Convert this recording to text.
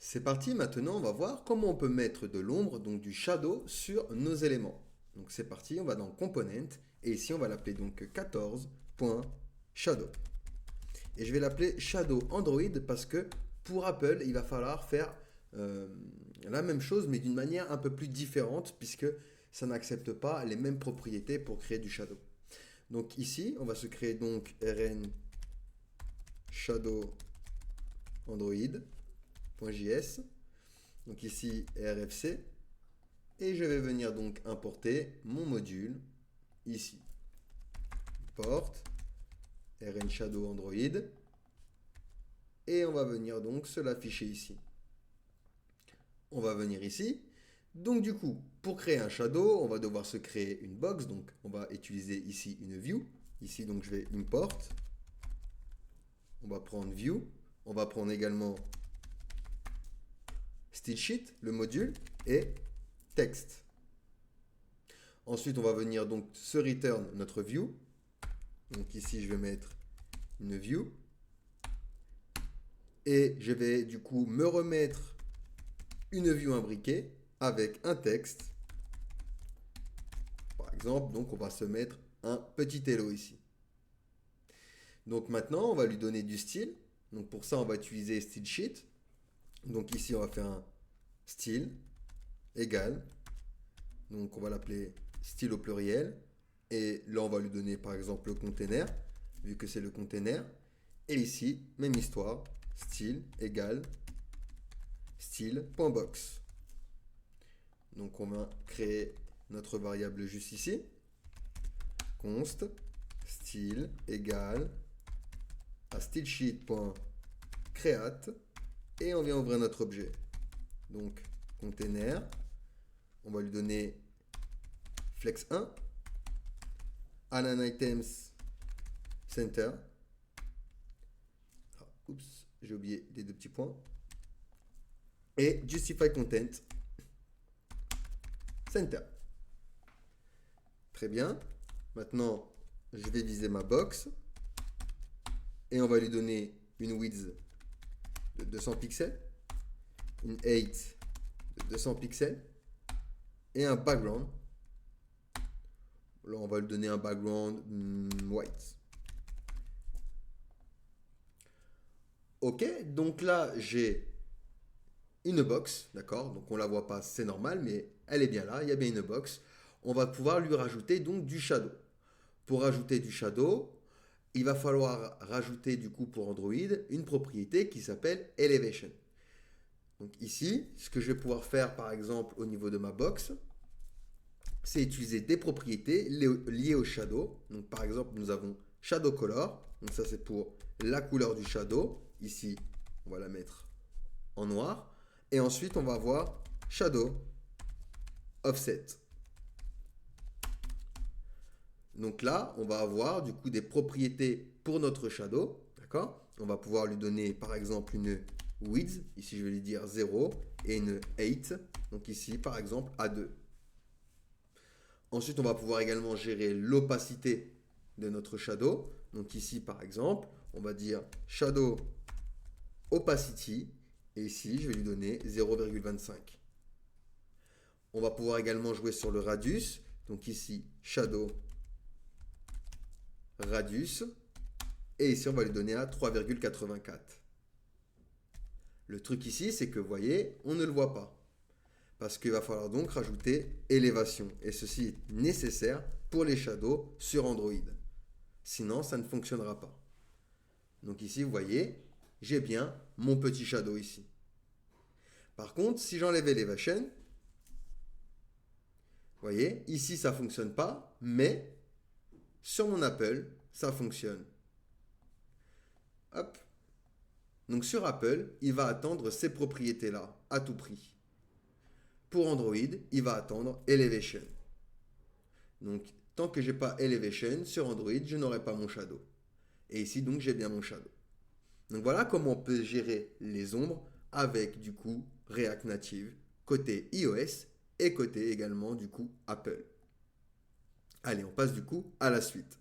C'est parti, maintenant on va voir comment on peut mettre de l'ombre, donc du shadow, sur nos éléments. Donc c'est parti, on va dans Component, et ici on va l'appeler donc 14.shadow. Et je vais l'appeler Shadow Android parce que pour Apple, il va falloir faire la même chose, mais d'une manière un peu plus différente, puisque ça n'accepte pas les mêmes propriétés pour créer du shadow. Donc ici, on va se créer donc rn shadow android.js. Donc ici rfc. Et je vais venir donc importer mon module ici. Porte rn shadow android. Et on va venir donc se l'afficher ici. On va venir ici. Donc du coup, pour créer un shadow, on va devoir se créer une box. Donc on va utiliser ici une view. Ici donc je vais import. On va prendre view. On va prendre également stylesheet, le module, et text. Ensuite, on va venir donc se return notre view. Donc ici, je vais mettre une view. Et je vais du coup me remettre une view imbriquée avec un texte. Par exemple, donc on va se mettre un petit hello ici. Donc maintenant, on va lui donner du style. Donc pour ça, on va utiliser stylesheet. Donc ici, on va faire un style égal. Donc on va l'appeler style au pluriel. Et là, on va lui donner par exemple le container, vu que c'est le container. Et ici, même histoire, style égale style.box. Donc on va créer notre variable juste ici. Const style égale à stylesheet.create et on vient ouvrir notre objet. Donc container, on va lui donner flex1, align items center. Ah, oups, j'ai oublié les deux petits points. Et justify content center. Très bien. Maintenant, je vais viser ma box et on va lui donner une width de 200 pixels, une height de 200 pixels et un background. Là, on va lui donner un background white. Ok, donc là, j'ai une box, d'accord? Donc on la voit pas, c'est normal, mais elle est bien là, il y a bien une box. On va pouvoir lui rajouter donc du shadow. Pour rajouter du shadow, il va falloir rajouter du coup pour Android une propriété qui s'appelle Elevation. Donc ici, ce que je vais pouvoir faire par exemple au niveau de ma box, c'est utiliser des propriétés liées au shadow. Donc par exemple, nous avons shadow color. Donc ça c'est pour la couleur du shadow. Ici, on va la mettre en noir. Et ensuite, on va avoir shadow offset. Donc là, on va avoir du coup des propriétés pour notre shadow. D'accord? On va pouvoir lui donner par exemple une width. Ici, je vais lui dire 0 et une height. Donc ici, par exemple, A2. Ensuite, on va pouvoir également gérer l'opacité de notre shadow. Donc ici, par exemple, on va dire shadow opacity. Et ici, je vais lui donner 0,25. On va pouvoir également jouer sur le radius. Donc ici, shadow radius. Et ici, on va lui donner à 3,84. Le truc ici, c'est que vous voyez, on ne le voit pas. Parce qu'il va falloir donc rajouter élévation. Et ceci est nécessaire pour les shadows sur Android. Sinon, ça ne fonctionnera pas. Donc ici, vous voyez, j'ai bien mon petit shadow ici. Par contre, si j'enlève Elevation, vous voyez, ici, ça ne fonctionne pas, mais sur mon Apple, ça fonctionne. Hop. Donc sur Apple, il va attendre ces propriétés-là à tout prix. Pour Android, il va attendre Elevation. Donc, tant que j'ai pas Elevation sur Android, je n'aurai pas mon shadow. Et ici, donc, j'ai bien mon shadow. Donc voilà comment on peut gérer les ombres avec du coup React Native côté iOS et côté également du coup Apple. Allez, on passe du coup à la suite.